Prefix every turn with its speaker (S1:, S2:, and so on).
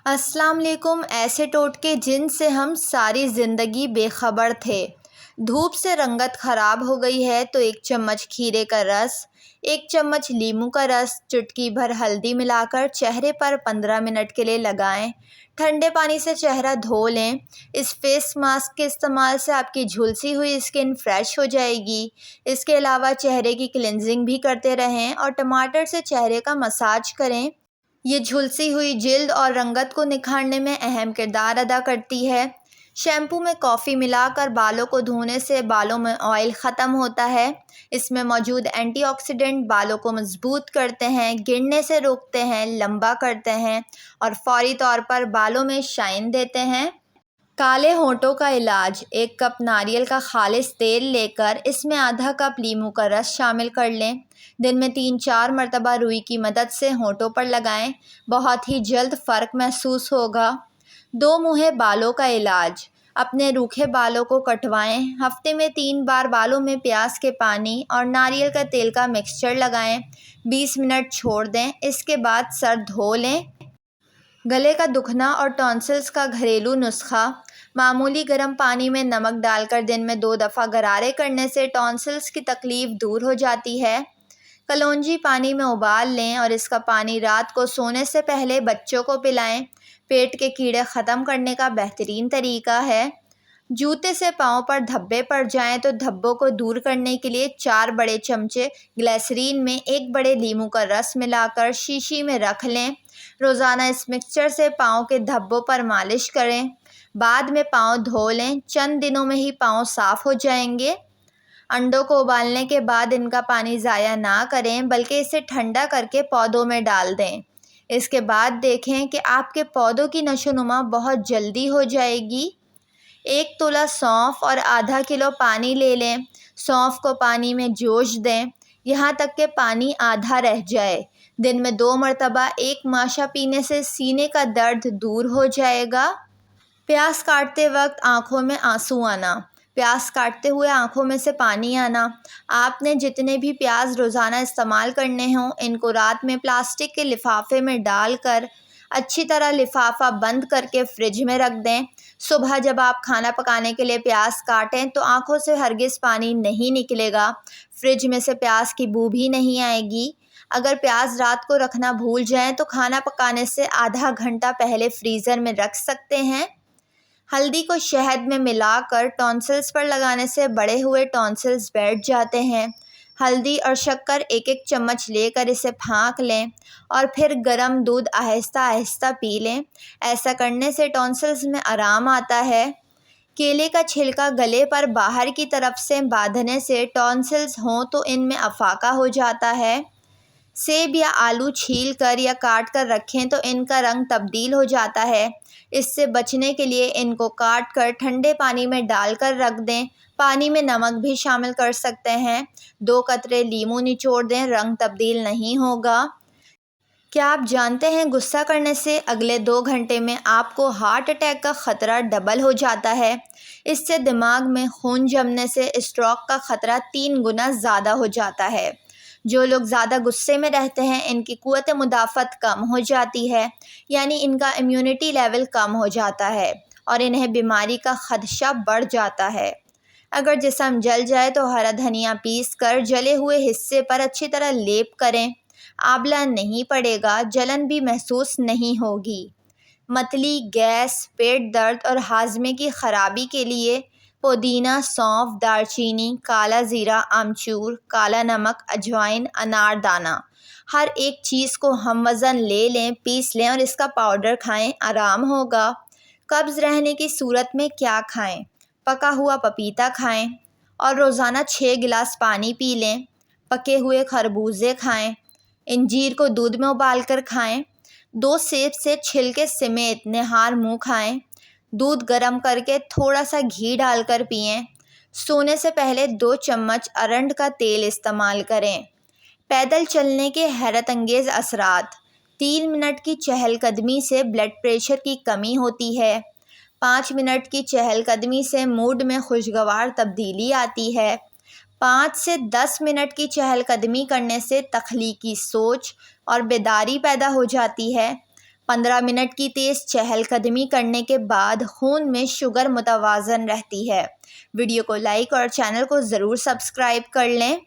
S1: السلام علیکم۔ ایسے ٹوٹکے جن سے ہم ساری زندگی بے خبر تھے۔ دھوپ سے رنگت خراب ہو گئی ہے تو 1 چمچ کھیرے کا رس، 1 چمچ لیموں کا رس، چٹکی بھر ہلدی ملا کر چہرے پر 15 منٹ کے لیے لگائیں۔ ٹھنڈے پانی سے چہرہ دھو لیں۔ اس فیس ماسک کے استعمال سے آپ کی جھلسی ہوئی اسکن فریش ہو جائے گی۔ اس کے علاوہ چہرے کی کلینزنگ بھی کرتے رہیں اور ٹماٹر سے چہرے کا مساج کریں۔ یہ جھلسی ہوئی جلد اور رنگت کو نکھارنے میں اہم کردار ادا کرتی ہے۔ شیمپو میں کافی ملا کر بالوں کو دھونے سے بالوں میں آئل ختم ہوتا ہے۔ اس میں موجود اینٹی آکسیڈنٹ بالوں کو مضبوط کرتے ہیں، گرنے سے روکتے ہیں، لمبا کرتے ہیں اور فوری طور پر بالوں میں شائن دیتے ہیں۔ کالے ہونٹوں کا علاج: 1 کپ ناریل کا خالص تیل لے کر اس میں آدھا کپ لیموں کا رس شامل کر لیں۔ دن میں 3-4 مرتبہ روئی کی مدد سے ہونٹوں پر لگائیں، بہت ہی جلد فرق محسوس ہوگا۔ 2 منہے بالوں کا علاج: اپنے روکھے بالوں کو کٹوائیں۔ ہفتے میں 3 بار بالوں میں پیاز کے پانی اور ناریل کا تیل کا مکسچر لگائیں، 20 منٹ چھوڑ دیں، اس کے بعد سر دھو لیں۔ گلے کا دکھنا اور ٹونسلز کا گھریلو نسخہ: معمولی گرم پانی میں نمک ڈال کر دن میں 2 دفعہ غرارے کرنے سے ٹونسلز کی تکلیف دور ہو جاتی ہے۔ کلونجی پانی میں ابال لیں اور اس کا پانی رات کو سونے سے پہلے بچوں کو پلائیں۔ پیٹ کے کیڑے ختم کرنے کا بہترین طریقہ ہے۔ جوتے سے پاؤں پر دھبے پڑ جائیں تو دھبوں کو دور کرنے کے لیے 4 بڑے چمچے گلیسرین میں 1 بڑے لیموں کا رس ملا کر شیشی میں رکھ لیں۔ روزانہ اس مکسچر سے پاؤں کے دھبوں پر مالش کریں۔ بعد میں پاؤں دھو لیں، چند دنوں میں ہی پاؤں صاف ہو جائیں گے۔ انڈوں کو ابالنے کے بعد ان کا پانی ضائع نہ کریں بلکہ اسے ٹھنڈا کر کے پودوں میں ڈال دیں۔ اس کے بعد دیکھیں کہ آپ کے پودوں کی نشو و نما بہت جلدی ہو جائے گی۔ 1 تولہ سونف اور آدھا کلو پانی لے لیں۔ سونف کو پانی میں جوش دیں یہاں تک کہ پانی آدھا رہ جائے۔ دن میں 2 مرتبہ 1 ماشا پینے سے سینے کا درد دور ہو جائے گا۔ پیاز کاٹتے وقت آنکھوں میں آنسو آنا: پیاز کاٹتے ہوئے آنکھوں میں سے پانی آنا۔ آپ نے جتنے بھی پیاز روزانہ استعمال کرنے ہوں ان کو رات میں پلاسٹک کے لفافے میں ڈال کر اچھی طرح لفافہ بند کر کے فریج میں رکھ دیں۔ صبح جب آپ کھانا پکانے کے لیے پیاز کاٹیں تو آنکھوں سے ہرگز پانی نہیں نکلے گا، فریج میں سے پیاز کی بو بھی نہیں آئے گی۔ اگر پیاز رات کو رکھنا بھول جائیں تو کھانا پکانے سے آدھا گھنٹہ پہلے فریزر میں رکھ سکتے ہیں۔ ہلدی کو شہد میں ملا کر ٹونسلز پر لگانے سے بڑے ہوئے ٹونسلز بیٹھ جاتے ہیں۔ ہلدی اور شکر 1-1 چمچ لے کر اسے پھانک لیں اور پھر گرم دودھ آہستہ آہستہ پی لیں۔ ایسا کرنے سے ٹونسلز میں آرام آتا ہے۔ کیلے کا چھلکا گلے پر باہر کی طرف سے باندھنے سے ٹونسلز ہوں تو ان میں افاقہ ہو جاتا ہے۔ سیب یا آلو چھیل کر یا کاٹ کر رکھیں تو ان کا رنگ تبدیل ہو جاتا ہے۔ اس سے بچنے کے لیے ان کو کاٹ کر ٹھنڈے پانی میں ڈال کر رکھ دیں۔ پانی میں نمک بھی شامل کر سکتے ہیں۔ 2 قطرے لیموں نچوڑ دیں، رنگ تبدیل نہیں ہوگا۔ کیا آپ جانتے ہیں غصہ کرنے سے اگلے 2 گھنٹے میں آپ کو ہارٹ اٹیک کا خطرہ ڈبل ہو جاتا ہے؟ اس سے دماغ میں خون جمنے سے اسٹروک کا خطرہ 3 گنا زیادہ ہو جاتا ہے۔ جو لوگ زیادہ غصے میں رہتے ہیں ان کی قوت مدافعت کم ہو جاتی ہے، یعنی ان کا امیونٹی لیول کم ہو جاتا ہے اور انہیں بیماری کا خدشہ بڑھ جاتا ہے۔ اگر جسم جل جائے تو ہرا دھنیا پیس کر جلے ہوئے حصے پر اچھی طرح لیپ کریں۔ آبلہ نہیں پڑے گا، جلن بھی محسوس نہیں ہوگی۔ متلی، گیس، پیٹ درد اور ہاضمے کی خرابی کے لیے پودینہ، سونف، دار چینی، کالا زیرہ، آمچور، کالا نمک، اجوائن، انار دانہ، ہر ایک چیز کو ہم وزن لے لیں، پیس لیں اور اس کا پاؤڈر کھائیں، آرام ہوگا۔ قبض رہنے کی صورت میں کیا کھائیں؟ پکا ہوا پپیتا کھائیں اور روزانہ 6 گلاس پانی پی لیں۔ پکے ہوئے خربوزے کھائیں۔ انجیر کو دودھ میں ابال کر کھائیں۔ 2 سیب سے چھلکے سمیت نہار منہ کھائیں۔ دودھ گرم کر کے تھوڑا سا گھی ڈال کر پئیں۔ سونے سے پہلے 2 چمچ ارنڈ کا تیل استعمال کریں۔ پیدل چلنے کے حیرت انگیز اثرات: 3 منٹ کی چہل قدمی سے بلڈ پریشر کی کمی ہوتی ہے۔ 5 منٹ کی چہل قدمی سے موڈ میں خوشگوار تبدیلی آتی ہے۔ 5 سے 10 منٹ کی چہل قدمی کرنے سے تخلیقی سوچ اور بیداری پیدا ہو جاتی ہے۔ 15 منٹ کی تیز چہل قدمی کرنے کے بعد خون میں شوگر متوازن رہتی ہے۔ ویڈیو کو لائک اور چینل کو ضرور سبسکرائب کر لیں۔